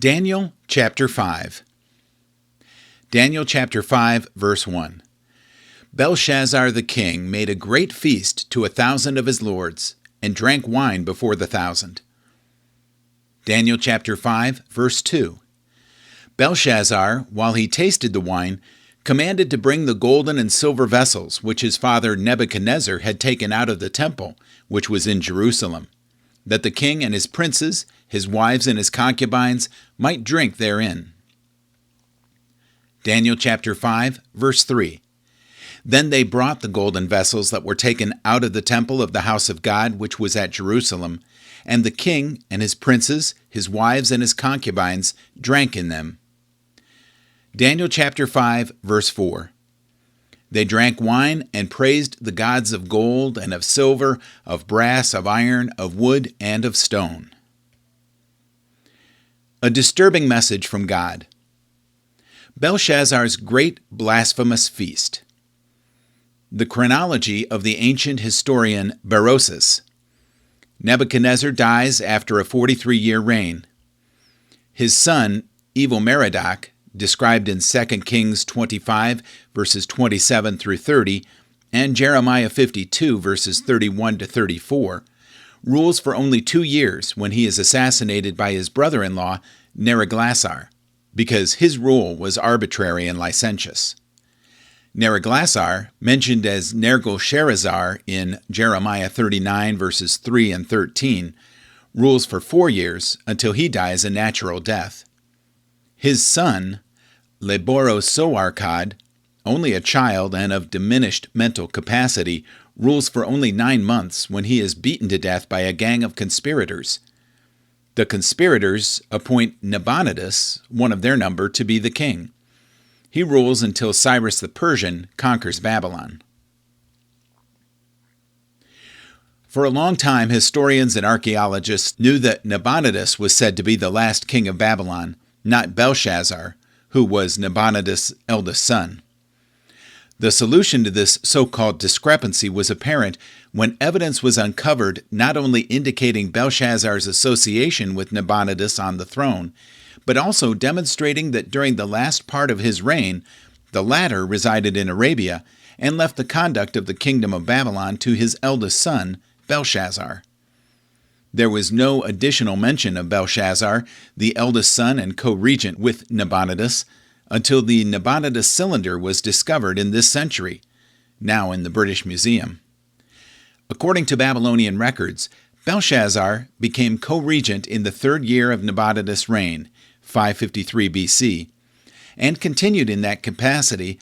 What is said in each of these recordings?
Daniel chapter 5. Daniel chapter 5, verse 1. Belshazzar the king made a great feast to 1,000 of his lords, and drank wine before the 1,000. Daniel chapter 5, verse 2. Belshazzar, while he tasted the wine, commanded to bring the golden and silver vessels which his father Nebuchadnezzar had taken out of the temple, which was in Jerusalem, that the king and his princes, his wives and his concubines, might drink therein. Daniel chapter 5, verse 3. Then they brought the golden vessels that were taken out of the temple of the house of God, which was at Jerusalem, and the king and his princes, his wives and his concubines, drank in them. Daniel chapter 5, verse 4. They drank wine and praised the gods of gold and of silver, of brass, of iron, of wood, and of stone. A disturbing message from God. Belshazzar's great blasphemous feast. The chronology of the ancient historian Berosus. Nebuchadnezzar dies after a 43-year reign. His son, Evil-Merodach, described in 2 Kings 25, verses 27 through 30, and Jeremiah 52, verses 31 to 34, rules for only 2 years when he is assassinated by his brother-in-law, Neriglissar, because his rule was arbitrary and licentious. Neriglissar, mentioned as Nergal-Sharezer in Jeremiah 39, verses 3 and 13, rules for 4 years until he dies a natural death. His son, Leborosoarkad, only a child and of diminished mental capacity, rules for only 9 months when he is beaten to death by a gang of conspirators. The conspirators appoint Nabonidus, one of their number, to be the king. He rules until Cyrus the Persian conquers Babylon. For a long time, historians and archaeologists knew that Nabonidus was said to be the last king of Babylon, not Belshazzar, who was Nabonidus' eldest son. The solution to this so-called discrepancy was apparent when evidence was uncovered not only indicating Belshazzar's association with Nabonidus on the throne, but also demonstrating that during the last part of his reign, the latter resided in Arabia and left the conduct of the kingdom of Babylon to his eldest son, Belshazzar. There was no additional mention of Belshazzar, the eldest son and co-regent with Nabonidus, until the Nabonidus cylinder was discovered in this century, now in the British Museum. According to Babylonian records, Belshazzar became co-regent in the 3rd year of Nabonidus' reign, 553 BC, and continued in that capacity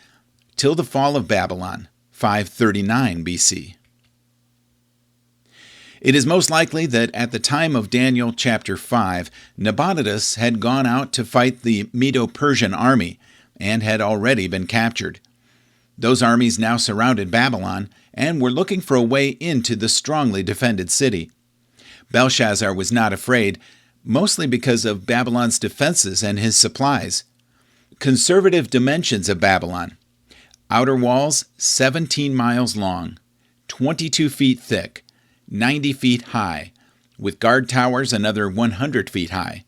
till the fall of Babylon, 539 BC. It is most likely that at the time of Daniel chapter 5, Nabonidus had gone out to fight the Medo-Persian army and had already been captured. Those armies now surrounded Babylon and were looking for a way into the strongly defended city. Belshazzar was not afraid, mostly because of Babylon's defenses and his supplies. Conservative dimensions of Babylon. Outer walls 17 miles long, 22 feet thick, 90 feet high, with guard towers another 100 feet high.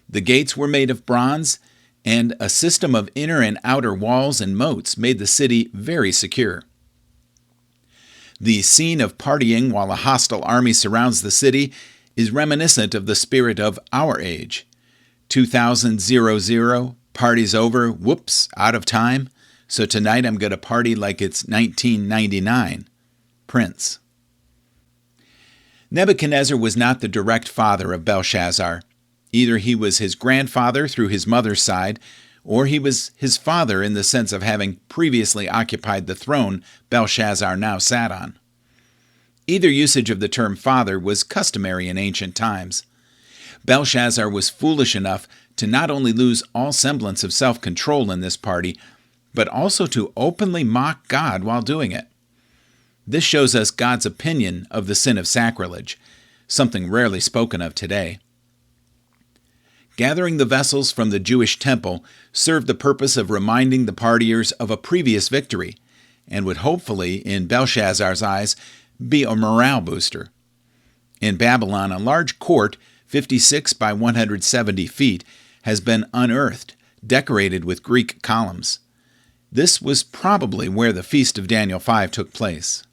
The gates were made of bronze, and a system of inner and outer walls and moats made the city very secure. The scene of partying while a hostile army surrounds the city is reminiscent of the spirit of our age. 2000, party's over, whoops, out of time, so tonight I'm going to party like it's 1999. Prince. Nebuchadnezzar was not the direct father of Belshazzar. Either he was his grandfather through his mother's side, or he was his father in the sense of having previously occupied the throne Belshazzar now sat on. Either usage of the term father was customary in ancient times. Belshazzar was foolish enough to not only lose all semblance of self-control in this party, but also to openly mock God while doing it. This shows us God's opinion of the sin of sacrilege, something rarely spoken of today. Gathering the vessels from the Jewish temple served the purpose of reminding the partiers of a previous victory, and would hopefully, in Belshazzar's eyes, be a morale booster. In Babylon, a large court, 56 by 170 feet, has been unearthed, decorated with Greek columns. This was probably where the feast of Daniel 5 took place.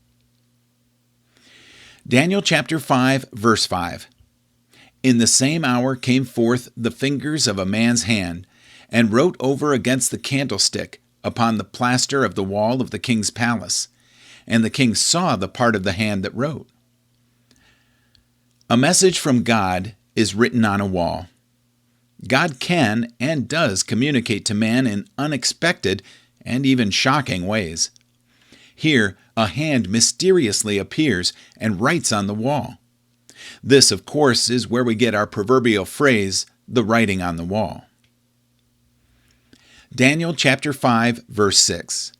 Daniel chapter 5, verse 5. In the same hour came forth the fingers of a man's hand, and wrote over against the candlestick upon the plaster of the wall of the king's palace. And the king saw the part of the hand that wrote. A message from God is written on a wall. God can and does communicate to man in unexpected and even shocking ways. Here, a hand mysteriously appears and writes on the wall. This, of course, is where we get our proverbial phrase, the writing on the wall. Daniel chapter 5, verse 6.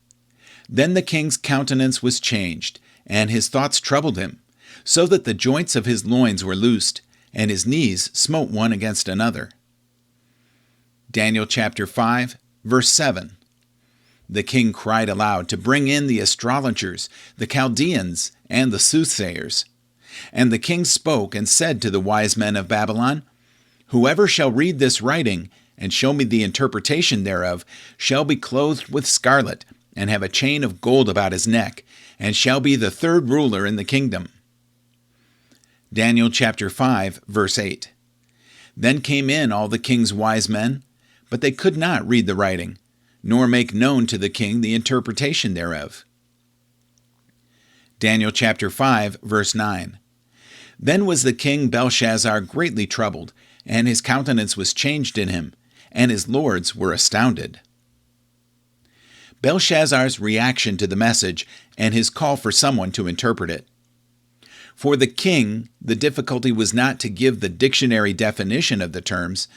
Then the king's countenance was changed, and his thoughts troubled him, so that the joints of his loins were loosed, and his knees smote one against another. Daniel chapter 5, verse 7. The king cried aloud to bring in the astrologers, the Chaldeans, and the soothsayers. And the king spoke and said to the wise men of Babylon, Whoever shall read this writing, and show me the interpretation thereof, shall be clothed with scarlet, and have a chain of gold about his neck, and shall be the third ruler in the kingdom. Daniel chapter 5, verse 8. Then came in all the king's wise men, but they could not read the writing, nor make known to the king the interpretation thereof. Daniel chapter 5, verse 9. Then was the king Belshazzar greatly troubled, and his countenance was changed in him, and his lords were astounded. Belshazzar's reaction to the message and his call for someone to interpret it. For the king, the difficulty was not to give the dictionary definition of the terms,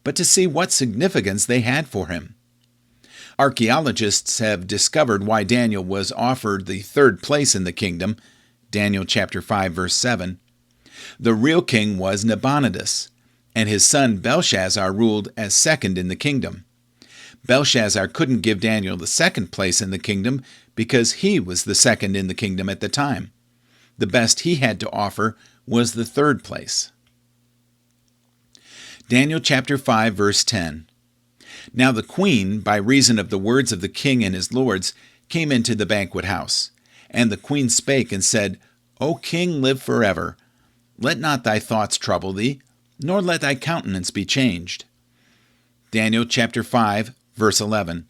but to see what significance they had for him. Archaeologists have discovered why Daniel was offered the third place in the kingdom, Daniel chapter 5, verse 7. The real king was Nabonidus, and his son Belshazzar ruled as second in the kingdom. Belshazzar couldn't give Daniel the second place in the kingdom because he was the second in the kingdom at the time. The best he had to offer was the third place. Daniel chapter 5, verse 10. Now the queen, by reason of the words of the king and his lords, came into the banquet house. And the queen spake and said, O king, live forever. Let not thy thoughts trouble thee, nor let thy countenance be changed. Daniel chapter 5, verse 11.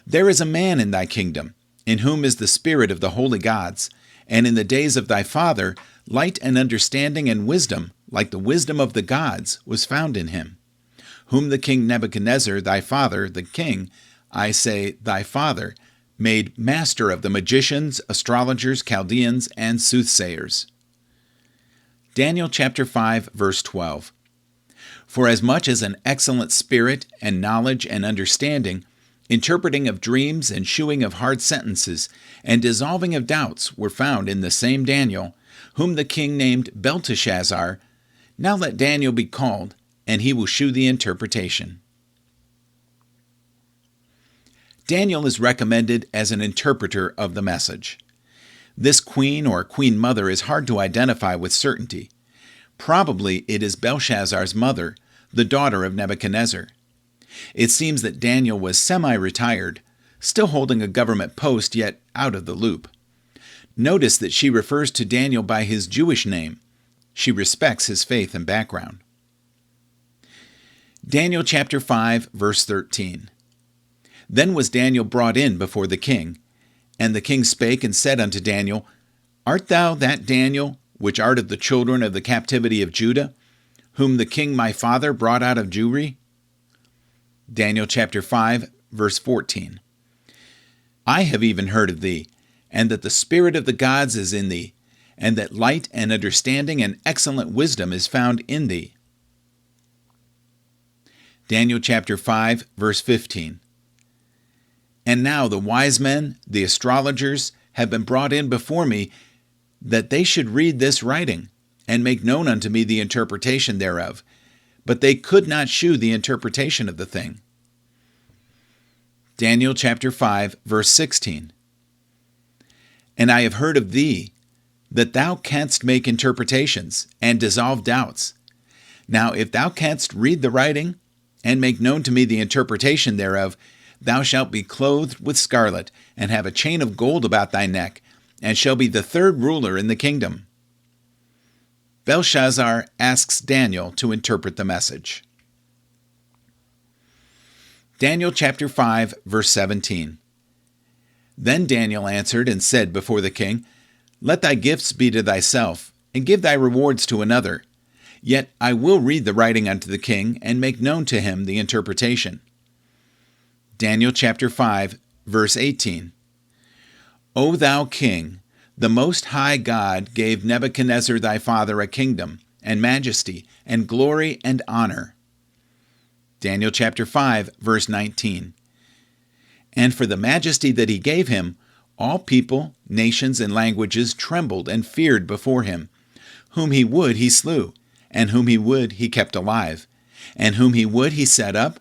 There is a man in thy kingdom, in whom is the spirit of the holy gods, and in the days of thy father, light and understanding and wisdom, like the wisdom of the gods, was found in him. Whom the king Nebuchadnezzar, thy father, the king, I say thy father, made master of the magicians, astrologers, Chaldeans, and soothsayers. Daniel chapter 5, verse 12. For as much as an excellent spirit and knowledge and understanding, interpreting of dreams and shewing of hard sentences, and dissolving of doubts were found in the same Daniel, whom the king named Belteshazzar, now let Daniel be called, and he will shew the interpretation. Daniel is recommended as an interpreter of the message. This queen or queen mother is hard to identify with certainty. Probably it is Belshazzar's mother, the daughter of Nebuchadnezzar. It seems that Daniel was semi-retired, still holding a government post yet out of the loop. Notice that she refers to Daniel by his Jewish name. She respects his faith and background. Daniel chapter 5, verse 13. Then was Daniel brought in before the king, and the king spake and said unto Daniel, Art thou that Daniel, which art of the children of the captivity of Judah, whom the king my father brought out of Jewry? Daniel chapter 5, verse 14. I have even heard of thee, and that the spirit of the gods is in thee, and that light and understanding and excellent wisdom is found in thee. Daniel chapter 5, verse 15. And now the wise men, the astrologers, have been brought in before me, that they should read this writing, and make known unto me the interpretation thereof. But they could not shew the interpretation of the thing. Daniel chapter 5, verse 16. And I have heard of thee, that thou canst make interpretations, and dissolve doubts. Now if thou canst read the writing, and make known to me the interpretation thereof, thou shalt be clothed with scarlet, and have a chain of gold about thy neck, and shall be the third ruler in the kingdom." Belshazzar asks Daniel to interpret the message. Daniel chapter 5, verse 17. Then Daniel answered and said before the king, "Let thy gifts be to thyself, and give thy rewards to another. Yet I will read the writing unto the king, and make known to him the interpretation." Daniel chapter 5, verse 18. "O thou king, the Most High God gave Nebuchadnezzar thy father a kingdom, and majesty, and glory, and honor." Daniel chapter 5, verse 19. "And for the majesty that he gave him, all people, nations, and languages trembled and feared before him. Whom he would he slew, and whom he would he kept alive, and whom he would he set up,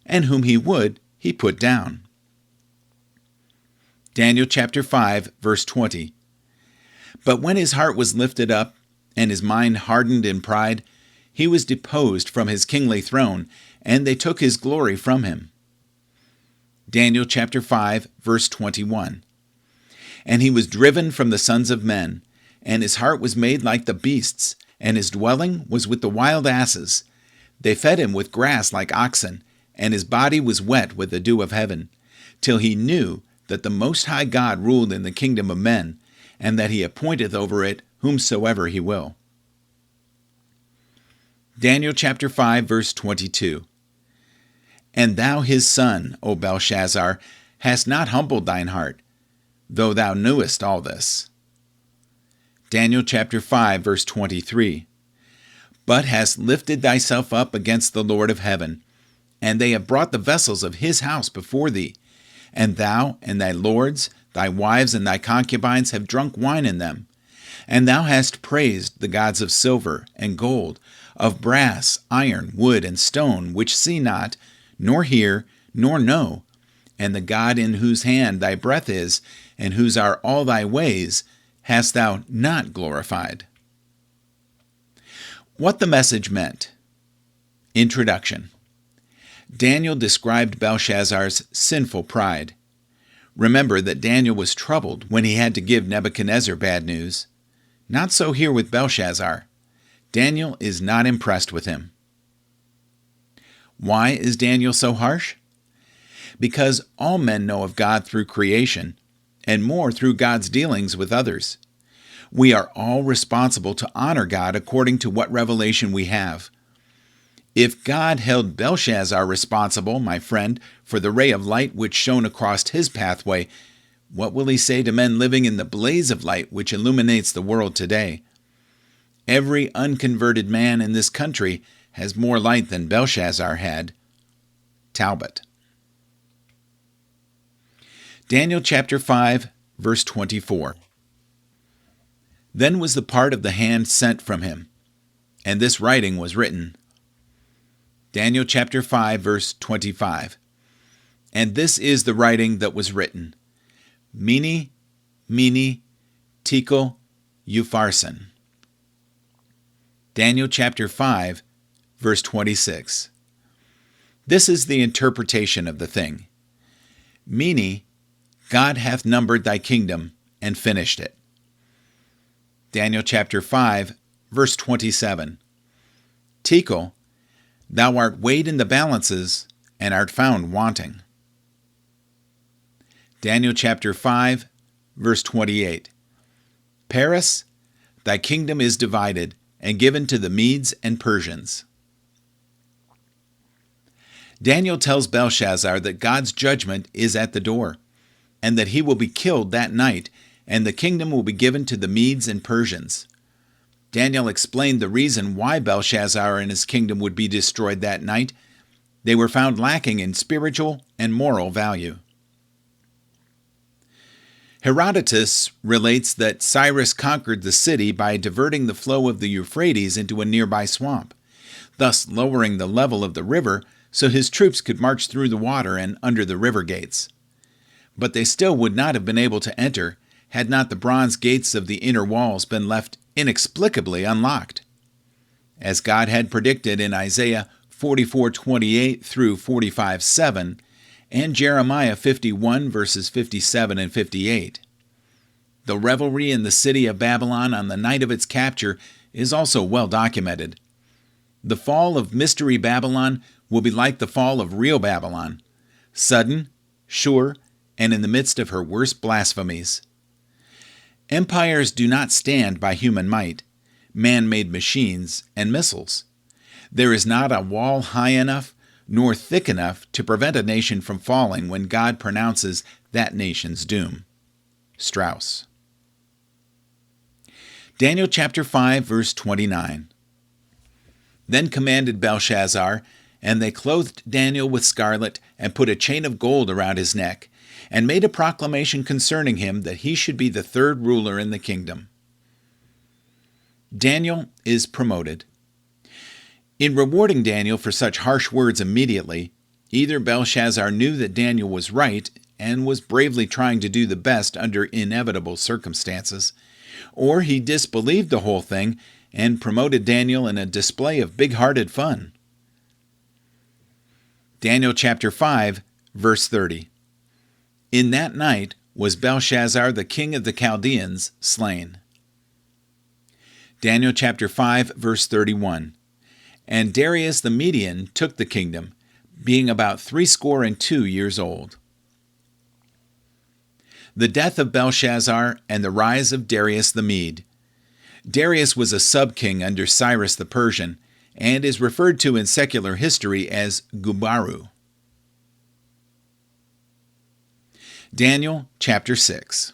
and whom he would he put down." Daniel chapter 5, verse 20. "But when his heart was lifted up, and his mind hardened in pride, he was deposed from his kingly throne, and they took his glory from him." Daniel chapter 5, verse 21. "And he was driven from the sons of men, and his heart was made like the beasts, and his dwelling was with the wild asses. They fed him with grass like oxen, and his body was wet with the dew of heaven, till he knew that the Most High God ruled in the kingdom of men, and that he appointeth over it whomsoever he will." Daniel chapter 5, verse 22. "And thou his son, O Belshazzar, hast not humbled thine heart, though thou knewest all this." Daniel chapter 5, verse 23. "But hast lifted thyself up against the Lord of heaven, and they have brought the vessels of his house before thee, and thou and thy lords, thy wives and thy concubines have drunk wine in them. And thou hast praised the gods of silver and gold, of brass, iron, wood, and stone, which see not, nor hear, nor know, and the God in whose hand thy breath is, and whose are all thy ways, hast thou not glorified." What the message meant. Introduction. Daniel described Belshazzar's sinful pride. Remember that Daniel was troubled when he had to give Nebuchadnezzar bad news. Not so here with Belshazzar. Daniel is not impressed with him. Why is Daniel so harsh? Because all men know of God through creation, and more through God's dealings with others. We are all responsible to honor God according to what revelation we have. If God held Belshazzar responsible, my friend, for the ray of light which shone across his pathway, what will he say to men living in the blaze of light which illuminates the world today? Every unconverted man in this country has more light than Belshazzar had. Talbot. Daniel chapter 5, verse 24. "Then was the part of the hand sent from him, and this writing was written." Daniel chapter 5, verse 25. "And this is the writing that was written. Mene, Mene, Tekel, Upharsin." Daniel chapter 5, verse 26. This is the interpretation of the thing. Mene, God hath numbered thy kingdom and finished it. Daniel chapter 5, verse 27. Tekel, thou art weighed in the balances and art found wanting. Daniel chapter 5, verse 28. Paris, thy kingdom is divided and given to the Medes and Persians. Daniel tells Belshazzar that God's judgment is at the door, and that he will be killed that night, and the kingdom will be given to the Medes and Persians. Daniel explained the reason why Belshazzar and his kingdom would be destroyed that night. They were found lacking in spiritual and moral value. Herodotus relates that Cyrus conquered the city by diverting the flow of the Euphrates into a nearby swamp, thus lowering the level of the river so his troops could march through the water and under the river gates. But they still would not have been able to enter had not the bronze gates of the inner walls been left inexplicably unlocked. As God had predicted in Isaiah 44:28 through 45:7, and Jeremiah 51 verses 57 and 58. The revelry in the city of Babylon on the night of its capture is also well documented. The fall of Mystery Babylon will be like the fall of real Babylon, sudden, sure, and in the midst of her worst blasphemies. Empires do not stand by human might, man-made machines, and missiles. There is not a wall high enough nor thick enough to prevent a nation from falling when God pronounces that nation's doom. Strauss. Daniel chapter 5, verse 29. Then commanded Belshazzar, and they clothed Daniel with scarlet, and put a chain of gold around his neck, and made a proclamation concerning him that he should be the third ruler in the kingdom. Daniel is promoted. In rewarding Daniel for such harsh words immediately, either Belshazzar knew that Daniel was right and was bravely trying to do the best under inevitable circumstances, or he disbelieved the whole thing and promoted Daniel in a display of big-hearted fun. Daniel chapter 5, verse 30. In that night was Belshazzar the king of the Chaldeans slain. Daniel chapter 5, verse 31. And Darius the Median took the kingdom, being about 62 years old. The death of Belshazzar and the rise of Darius the Mede. Darius was a sub-king under Cyrus the Persian, and is referred to in secular history as Gubaru. Daniel chapter 6.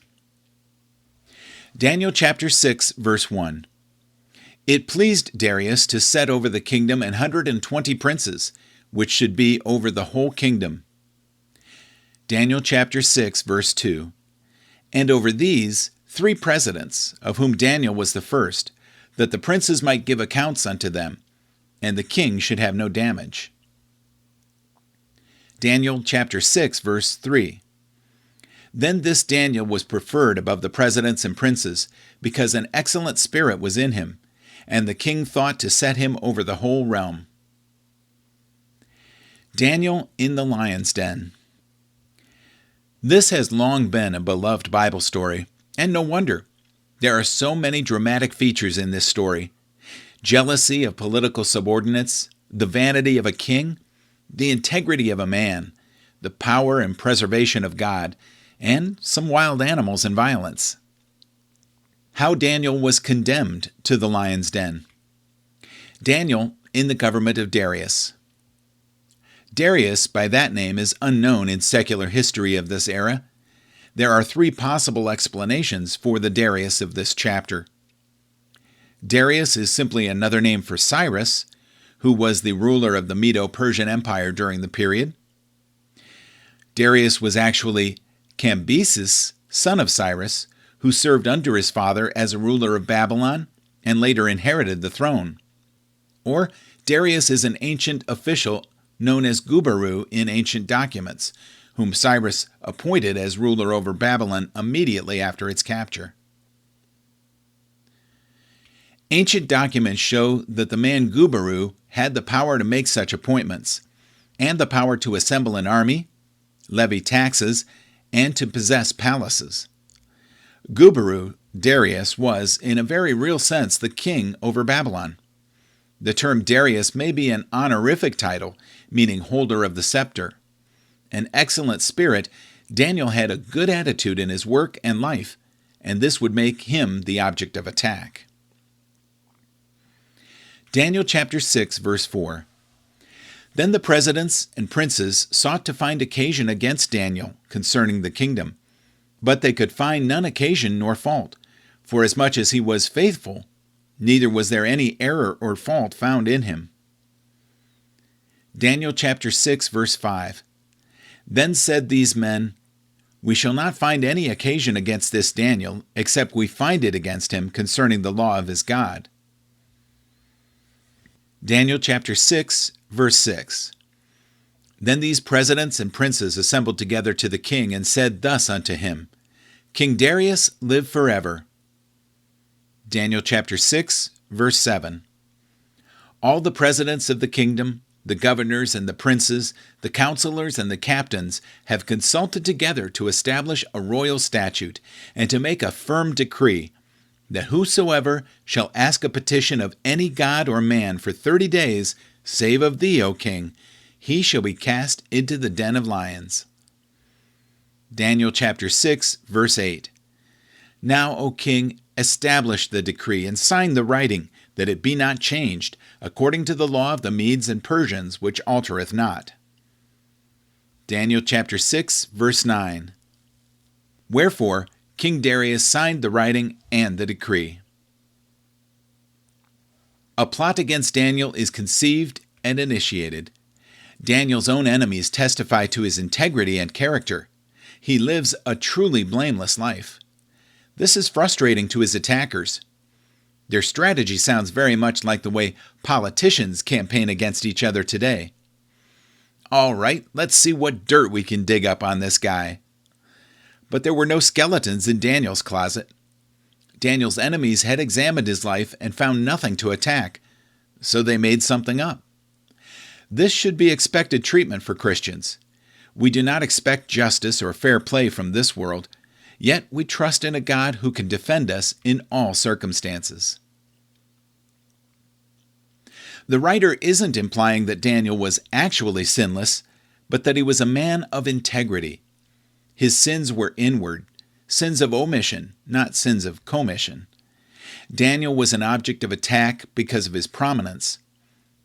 Daniel chapter 6, verse 1. It pleased Darius to set over the kingdom 120 princes, which should be over the whole kingdom. Daniel chapter 6, verse 2. And over these 3 presidents, of whom Daniel was the first, that the princes might give accounts unto them, and the king should have no damage. Daniel chapter 6, verse 3. Then this Daniel was preferred above the presidents and princes, because an excellent spirit was in him, and the king thought to set him over the whole realm. Daniel in the lion's den. This has long been a beloved Bible story, and no wonder. There are so many dramatic features in this story. Jealousy of political subordinates, the vanity of a king, the integrity of a man, the power and preservation of God, and some wild animals and violence. How Daniel was condemned to the lion's den. Daniel in the government of Darius. Darius, by that name, is unknown in secular history of this era. There are 3 possible explanations for the Darius of this chapter. Darius is simply another name for Cyrus, who was the ruler of the Medo-Persian Empire during the period. Darius was actually Cambyses, son of Cyrus, who served under his father as a ruler of Babylon and later inherited the throne. Or Darius is an ancient official known as Gubaru in ancient documents, whom Cyrus appointed as ruler over Babylon immediately after its capture. Ancient documents show that the man Gubaru had the power to make such appointments, and the power to assemble an army, levy taxes, and to possess palaces. Gubaru, Darius, was, in a very real sense, the king over Babylon. The term Darius may be an honorific title, meaning holder of the scepter. An excellent spirit, Daniel had a good attitude in his work and life, and this would make him the object of attack. Daniel chapter 6, verse 4. Then the presidents and princes sought to find occasion against Daniel concerning the kingdom, but they could find none occasion nor fault, for as much as he was faithful, neither was there any error or fault found in him. Daniel chapter 6, verse 5. Then said these men, We shall not find any occasion against this Daniel, except we find it against him concerning the law of his God. Daniel chapter 6, verse 6. Then these presidents and princes assembled together to the king and said thus unto him, King Darius, live forever. Daniel chapter 6, verse 7. All the presidents of the kingdom, The governors and the princes, the counselors and the captains have consulted together to establish a royal statute and to make a firm decree that whosoever shall ask a petition of any god or man for 30 days, save of thee, O king, he shall be cast into the den of lions. Daniel chapter 6, verse 8. Now, O king, establish the decree and sign the writing, that it be not changed, according to the law of the Medes and Persians, which altereth not. Daniel chapter 6, verse 9. Wherefore King Darius signed the writing and the decree. A plot against Daniel is conceived and initiated. Daniel's own enemies testify to his integrity and character. He lives a truly blameless life. This is frustrating to his attackers. Their strategy sounds very much like the way politicians campaign against each other today. All right, let's see what dirt we can dig up on this guy. But there were no skeletons in Daniel's closet. Daniel's enemies had examined his life and found nothing to attack, so they made something up. This should be expected treatment for Christians. We do not expect justice or fair play from this world, yet we trust in a God who can defend us in all circumstances. The writer isn't implying that Daniel was actually sinless, but that he was a man of integrity. His sins were inward, sins of omission, not sins of commission. Daniel was an object of attack because of his prominence.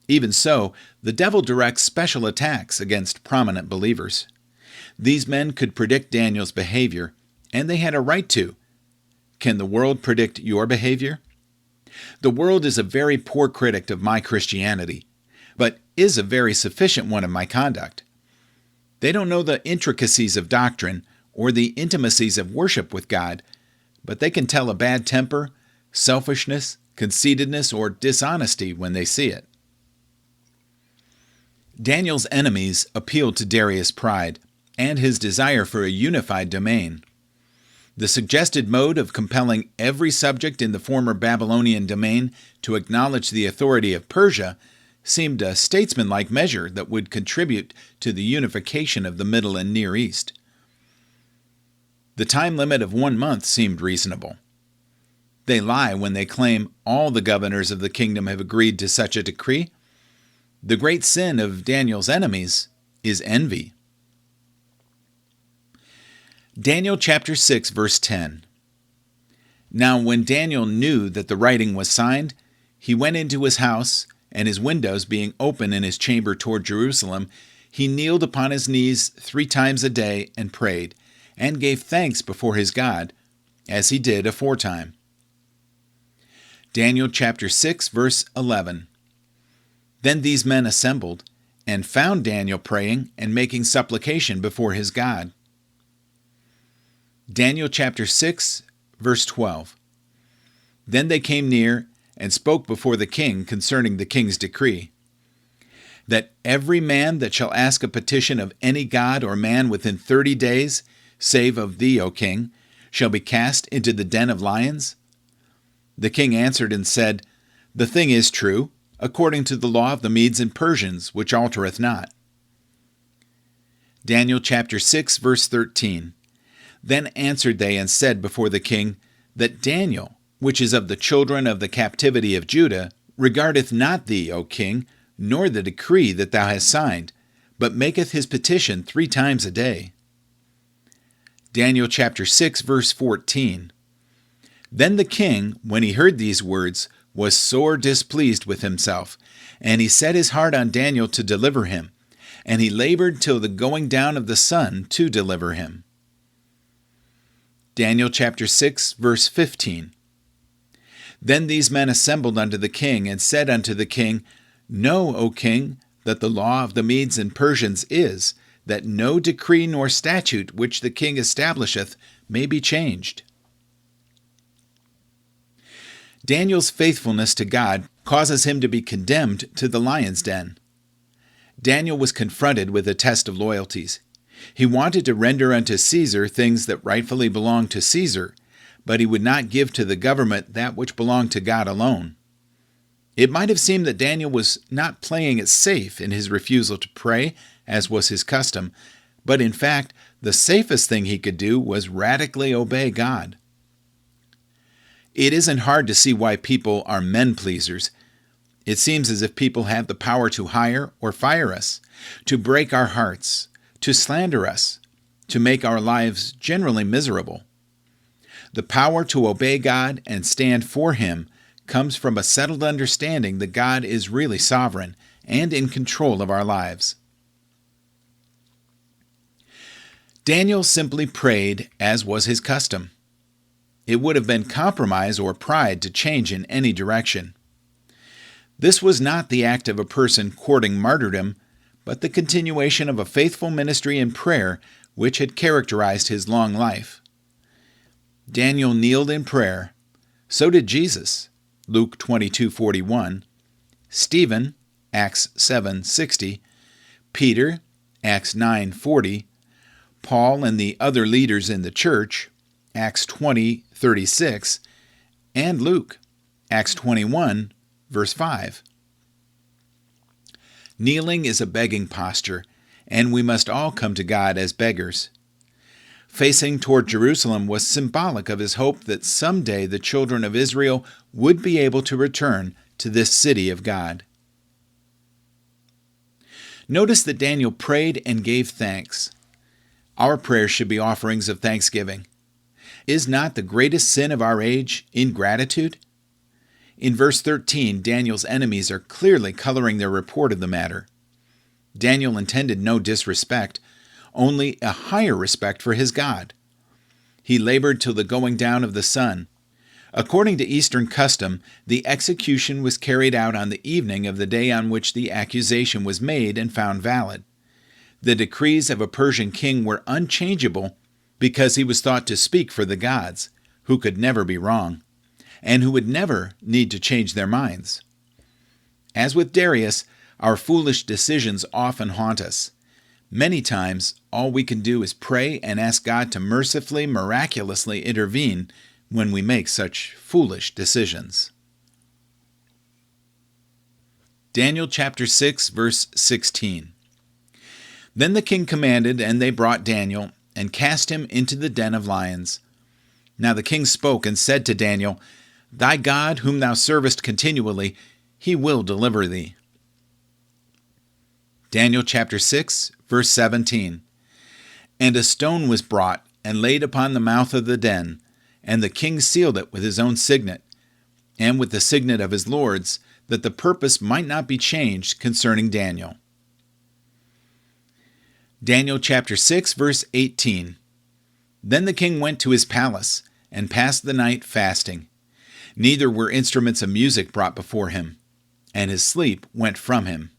Even so, the devil directs special attacks against prominent believers. These men could predict Daniel's behavior, and they had a right to. Can the world predict your behavior? The world is a very poor critic of my Christianity, but is a very sufficient one of my conduct. They don't know the intricacies of doctrine or the intimacies of worship with God, but they can tell a bad temper, selfishness, conceitedness, or dishonesty when they see it. Daniel's enemies appealed to Darius' pride and his desire for a unified domain. The suggested mode of compelling every subject in the former Babylonian domain to acknowledge the authority of Persia seemed a statesmanlike measure that would contribute to the unification of the Middle and Near East. The time limit of 1 month seemed reasonable. They lie when they claim all the governors of the kingdom have agreed to such a decree. The great sin of Daniel's enemies is envy. Daniel chapter 6, verse 10. Now when Daniel knew that the writing was signed, he went into his house, and his windows being open in his chamber toward Jerusalem, he kneeled upon his knees 3 times a day and prayed, and gave thanks before his God, as he did aforetime. Daniel chapter 6, verse 11. Then these men assembled, and found Daniel praying and making supplication before his God. Daniel chapter 6, verse 12. Then they came near and spoke before the king concerning the king's decree, that every man that shall ask a petition of any god or man within 30 days, save of thee, O king, shall be cast into the den of lions? The king answered and said, The thing is true, according to the law of the Medes and Persians, which altereth not. Daniel chapter 6, verse 13. Then answered they and said before the king, that Daniel, which is of the children of the captivity of Judah, regardeth not thee, O king, nor the decree that thou hast signed, but maketh his petition 3 times a day. Daniel chapter 6, verse 14. Then the king, when he heard these words, was sore displeased with himself, and he set his heart on Daniel to deliver him, and he labored till the going down of the sun to deliver him. Daniel chapter 6, verse 15. Then these men assembled unto the king, and said unto the king, Know, O king, that the law of the Medes and Persians is, that no decree nor statute which the king establisheth may be changed. Daniel's faithfulness to God causes him to be condemned to the lion's den. Daniel was confronted with a test of loyalties. He wanted to render unto Caesar things that rightfully belonged to Caesar, but he would not give to the government that which belonged to God alone. It might have seemed that Daniel was not playing it safe in his refusal to pray, as was his custom, but in fact, the safest thing he could do was radically obey God. It isn't hard to see why people are men-pleasers. It seems as if people have the power to hire or fire us, to break our hearts, to slander us, to make our lives generally miserable. The power to obey God and stand for Him comes from a settled understanding that God is really sovereign and in control of our lives. Daniel simply prayed as was his custom. It would have been compromise or pride to change in any direction. This was not the act of a person courting martyrdom, but the continuation of a faithful ministry in prayer which had characterized his long life. Daniel kneeled in prayer. So did Jesus, Luke 22:41, Stephen, Acts 7:60, Peter, Acts 9:40, Paul and the other leaders in the church, Acts 20:36, and Luke, Acts 21, verse 5. Kneeling is a begging posture, and we must all come to God as beggars. Facing toward Jerusalem was symbolic of his hope that someday the children of Israel would be able to return to this city of God. Notice that Daniel prayed and gave thanks. Our prayers should be offerings of thanksgiving. Is not the greatest sin of our age ingratitude? In verse 13, Daniel's enemies are clearly coloring their report of the matter. Daniel intended no disrespect, only a higher respect for his God. He labored till the going down of the sun. According to Eastern custom, the execution was carried out on the evening of the day on which the accusation was made and found valid. The decrees of a Persian king were unchangeable because he was thought to speak for the gods, who could never be wrong, and who would never need to change their minds. As with Darius, our foolish decisions often haunt us. Many times, all we can do is pray and ask God to mercifully, miraculously intervene when we make such foolish decisions. Daniel chapter 6, verse 16. Then the king commanded, and they brought Daniel, and cast him into the den of lions. Now the king spoke and said to Daniel, Thy God, whom thou servest continually, he will deliver thee. Daniel chapter 6, verse 17. And a stone was brought, and laid upon the mouth of the den, and the king sealed it with his own signet, and with the signet of his lords, that the purpose might not be changed concerning Daniel. Daniel chapter 6, verse 18. Then the king went to his palace, and passed the night fasting. Neither were instruments of music brought before him, and his sleep went from him.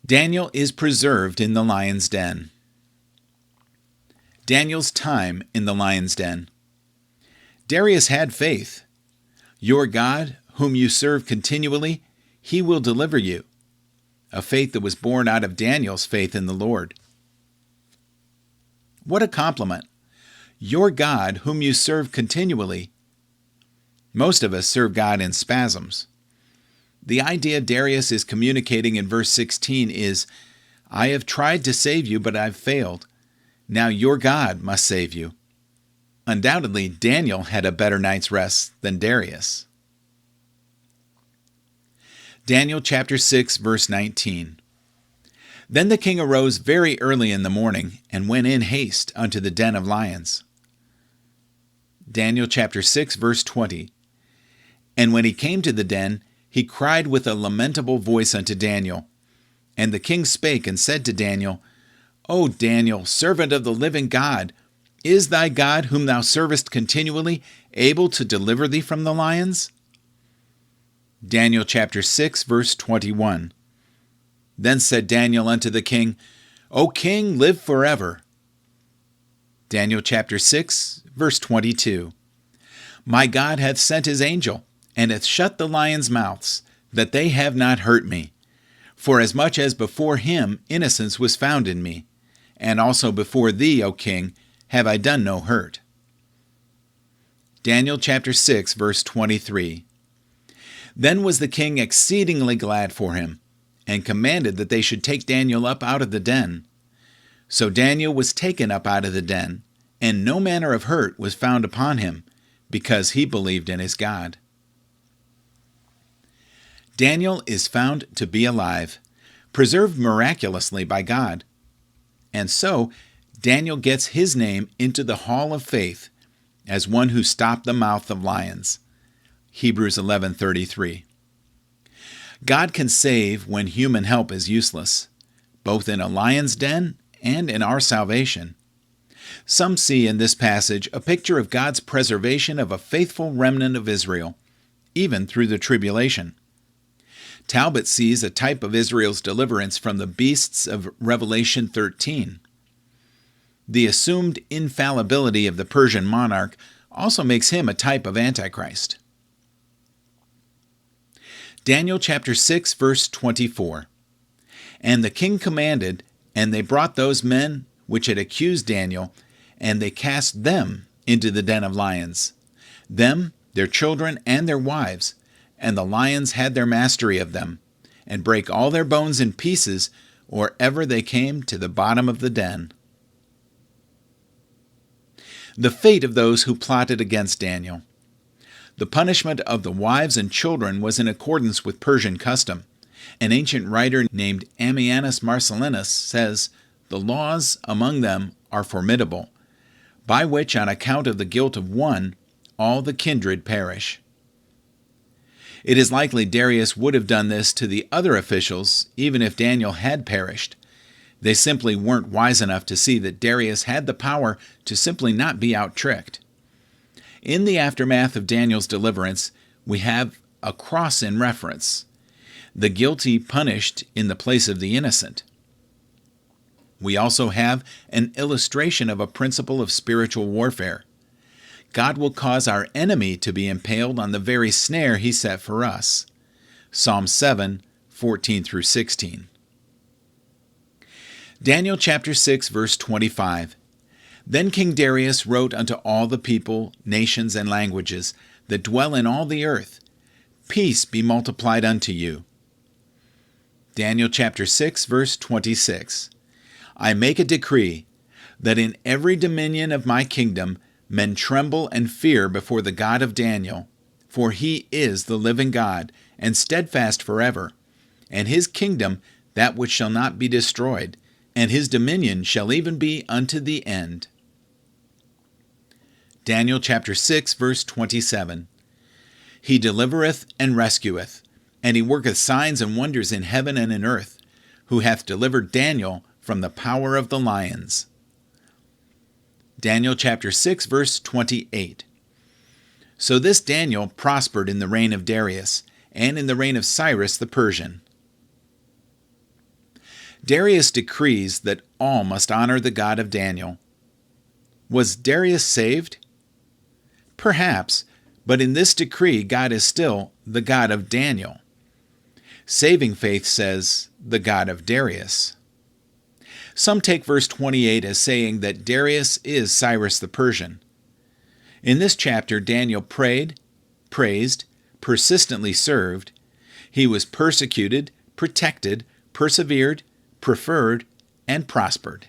Daniel is preserved in the lion's den. Daniel's time in the lion's den. Darius had faith. Your God, whom you serve continually, he will deliver you. A faith that was born out of Daniel's faith in the Lord. What a compliment. Your God, whom you serve continually. Most of us serve God in spasms. The idea Darius is communicating in verse 16 is, I have tried to save you, but I've failed. Now your God must save you. Undoubtedly, Daniel had a better night's rest than Darius. Daniel chapter 6, verse 19. Then the king arose very early in the morning, and went in haste unto the den of lions. Daniel chapter 6, verse 20. And when he came to the den, he cried with a lamentable voice unto Daniel. And the king spake and said to Daniel, O Daniel, servant of the living God, is thy God, whom thou servest continually, able to deliver thee from the lions? Daniel chapter 6, verse 21. Then said Daniel unto the king, O king, live forever. Daniel chapter 6, verse 22. My God hath sent his angel, and hath shut the lions' mouths, that they have not hurt me. For as much as before him innocence was found in me, and also before thee, O king, have I done no hurt. Daniel chapter 6, verse 23. Then was the king exceedingly glad for him, and commanded that they should take Daniel up out of the den. So Daniel was taken up out of the den, and no manner of hurt was found upon him, because he believed in his God. Daniel is found to be alive, preserved miraculously by God. And so, Daniel gets his name into the hall of faith as one who stopped the mouth of lions. Hebrews 11:33. God can save when human help is useless, both in a lion's den and in our salvation. Some see in this passage a picture of God's preservation of a faithful remnant of Israel, even through the tribulation. Talbot sees a type of Israel's deliverance from the beasts of Revelation 13. The assumed infallibility of the Persian monarch also makes him a type of Antichrist. Daniel chapter 6, verse 24. And the king commanded, and they brought those men which had accused Daniel, and they cast them into the den of lions, them, their children, and their wives, and the lions had their mastery of them, and brake all their bones in pieces, or ever they came to the bottom of the den. The fate of those who plotted against Daniel. The punishment of the wives and children was in accordance with Persian custom. An ancient writer named Ammianus Marcellinus says, "The laws among them are formidable, by which on account of the guilt of one, all the kindred perish." It is likely Darius would have done this to the other officials even if Daniel had perished. They simply weren't wise enough to see that Darius had the power to simply not be out-tricked. In the aftermath of Daniel's deliverance, we have a cross in reference, the guilty punished in the place of the innocent. We also have an illustration of a principle of spiritual warfare. God will cause our enemy to be impaled on the very snare he set for us. Psalm 7, 14 through 16. Daniel chapter 6, verse 25. Then King Darius wrote unto all the people, nations, and languages that dwell in all the earth, Peace be multiplied unto you. Daniel chapter 6, verse 26. I make a decree that in every dominion of my kingdom men tremble and fear before the God of Daniel, for he is the living God, and steadfast forever, and his kingdom that which shall not be destroyed, and his dominion shall even be unto the end. Daniel chapter 6, verse 27. He delivereth and rescueth, and he worketh signs and wonders in heaven and in earth, who hath delivered Daniel from the power of the lions. Daniel chapter 6, verse 28. So this Daniel prospered in the reign of Darius, and in the reign of Cyrus the Persian. Darius decrees that all must honor the God of Daniel. Was Darius saved? Perhaps, but in this decree God is still the God of Daniel. Saving faith says the God of Darius. Some take verse 28 as saying that Darius is Cyrus the Persian. In this chapter, Daniel prayed, praised, persistently served. He was persecuted, protected, persevered, preferred, and prospered.